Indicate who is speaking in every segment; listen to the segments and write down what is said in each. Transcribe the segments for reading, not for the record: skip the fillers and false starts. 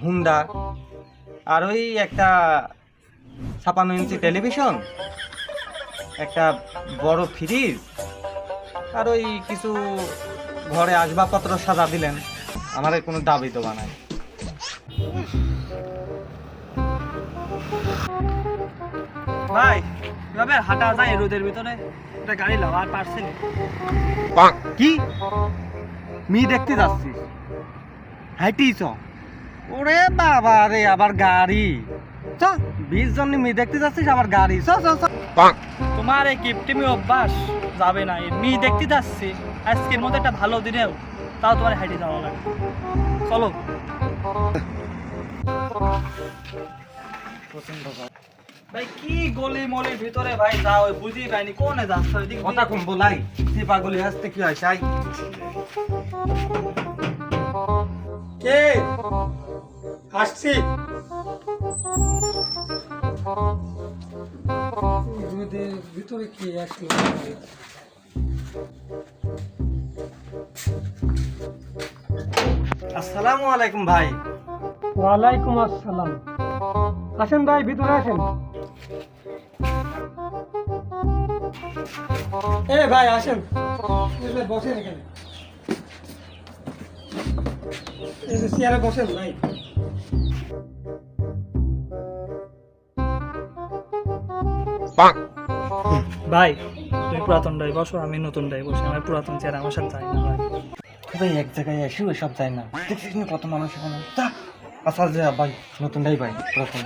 Speaker 1: Honda, আর ওই একটা 56 ইঞ্চি television, একটা বড় ফ্রিজ, আর ওই কিছু ঘরে আসবাবপত্র সাজা দিলেন। আমার কোনো দাবি তো বানাই।
Speaker 2: ভাই এভাবে হাঁটা যায় রোদের ভিতরে, একটা গাড়ি লাও আর পারছেন
Speaker 1: কি মি দেখতে যাচ্ছিস? হাইটিস? ওরে বাবা রে, আবার গাড়ি! চ 20 জন মি দেখতে যাচ্ছিস, আবার গাড়ি! চ চ চ।
Speaker 2: তোমার এই কিপটিমি অভ্যাস যাবে না। মি দেখতে যাচ্ছি আজকের মধ্যে একটা ভালো দিনেও, তাও তোমার হাইটে যাওয়া লাগে। চলো। ভাই কি গলি মলির ভিতরে ভাই যাও, বুঝি পাইনি কোনে যাচ্ছ?
Speaker 1: কথা কম বলাই, চিপা গলি আসতে কি হয় চাই?
Speaker 3: কে আসছি? রোদের ভিতরে কি আসলো?
Speaker 1: আসসালামু আলাইকুম ভাই।
Speaker 3: ওয়ালাইকুম আসসালাম। আসেন ভাই, ভিতরে আসেন। এ ভাই আসেন, বসেন এখানে, এই যে চেয়ারে বসেন ভাই।
Speaker 2: ভাই তুমি পুরাতন ডাই বসো, আমি নতুন ডাই বসি। আমার পুরাতন চেয়ার আমার সাথে যায় না ভাই।
Speaker 1: ভাই এক জায়গায় এসে ওই সব যায় না, দেখছিস না কত মানুষ এখানে। তা আসল যে ভাই নতুনটাই ভাই পুরাতন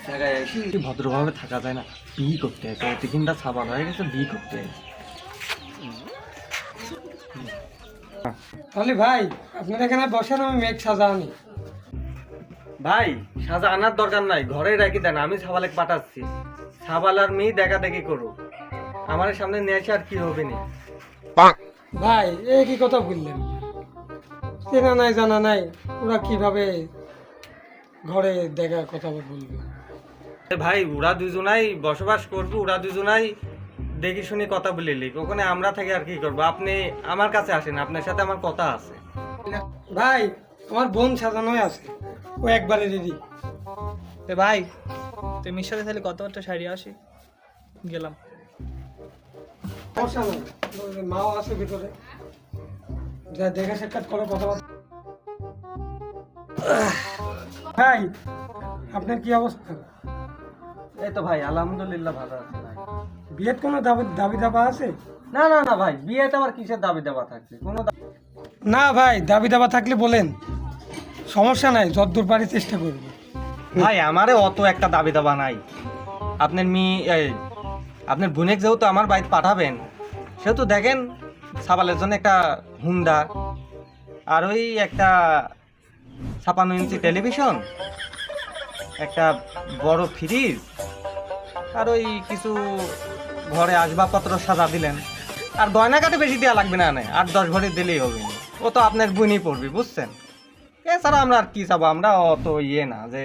Speaker 1: জায়গায় এসে ভদ্রভাবে থাকা যায় না। বিয়ে করতে হয়, টিফিনটা সাবান হয়ে গেছে, বিয়ে করতে হয়।
Speaker 3: তাহলে ভাই আপনার এখানে বসেন, আমি মেঘ সাজা আনি।
Speaker 1: ভাই সাজা আনার দরকার নাই, ঘরে রেখে দেন, আমি সাবালেক পাঠাচ্ছি। সাবাল আর মেয়ে দেখা দেখি করো, আমার সামনে নিয়ে আসে আর কি হবে না।
Speaker 3: ভাই এ কি কথা বললেন? চেনা নাই জানা নাই, ওরা কিভাবে ঘরে দেখা কথা বলবে?
Speaker 1: ভাই ওরা দুজনাই বসবাস করবো, ওরা দুজনাই দেখি শুনি কথা বলে লিখ, ওখানে আমরা থেকে আর কি করবো? আপনি আমার কাছে আসেন, আপনার সাথে আমার কথা আছে।
Speaker 3: ভাই আমার বোন সাজানোই আছে, ও একবারে রেডি।
Speaker 2: ভাই তুমি সাথে তাহলে কথাবার্তা সারিয়ে আসি, গেলাম।
Speaker 3: সমস্যা নাই, মাও আছে ভিতরে, যা দেখা সাক্ষাৎ করো, কথাবার্তা। ভাই আপনার কি অবস্থা?
Speaker 1: এই তো ভাই আলহামদুলিল্লাহ ভালো আছে ভাই।
Speaker 3: বিয়ের কোনো দাবি দাবা আছে?
Speaker 1: না না না ভাই, বিয়েতে আবার কিসের দাবি দেওয়া থাকছে? কোনো
Speaker 3: না ভাই, দাবি দাবা থাকলে বলেন, সমস্যা নাই, যতদূর পারি চেষ্টা করবো।
Speaker 1: ভাই আমারে অত একটা দাবি দেওয়া নাই। আপনার আপনার বোনেক যেহেতু আমার বাড়িতে পাঠাবেন, সেহেতু দেখেন সাবালের জন্য একটা হুন্ডা, আর ওই একটা 56 ইঞ্চি টেলিভিশন, একটা বড় ফ্রিজ, আর ওই কিছু ঘরে আসবাবপত্র সাজা দিলেন। আর গয়নাকাটি বেশি দেওয়া লাগবে না, 8-10 ভরি দিলেই হবে। ও তো আপনার বোনই পড়বি, বুঝছেন? এছাড়া আমরা আর কি চাবো? আমরা অত ইয়ে না যে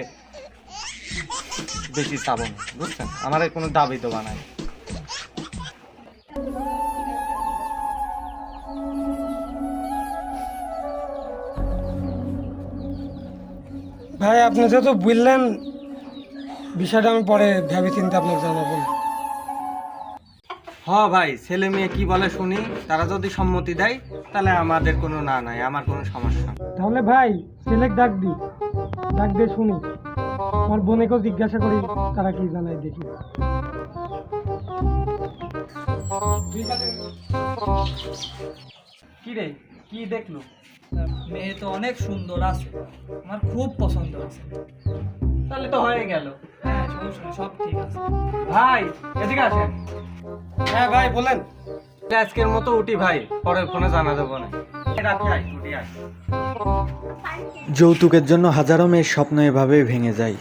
Speaker 1: বেশি চাবো না, বুঝছেন? আমার কোনো দাবি তো বানাই।
Speaker 3: ভাই আপনি যেহেতু বললেন, বিষয়টা আমি পরে ভেবে চিন্তে আপনাকে জানাবো।
Speaker 1: ভাই ছেলে মেয়ে কি বলে শুনি, তারা যদি সম্মতি দেয় তাহলে আমাদের কোনো না নাই, আমার কোনো সমস্যা।
Speaker 3: তাহলে ভাই ছেলেকে ডাক দিয়ে শুনি, আমার বোনেকেও জিজ্ঞাসা করি তারা কি জানায়, দেখি।
Speaker 1: কি রে, কি দেখলো?
Speaker 2: মেয়ে তো অনেক সুন্দর আছে, আমার খুব পছন্দ আছে।
Speaker 1: তাহলে তো হয়ে গেল।
Speaker 2: হ্যাঁ সমস্যা নেই, সব ঠিক আছে।
Speaker 1: ভাই এদিকে আসেন।
Speaker 3: হ্যাঁ ভাই বলেন।
Speaker 1: আজকের মতো উঠি ভাই, পরে ফোনে জানা দেবো না।
Speaker 4: যৌতুকের জন্য হাজারো মেয়ের স্বপ্ন এভাবেই ভেঙে যায়।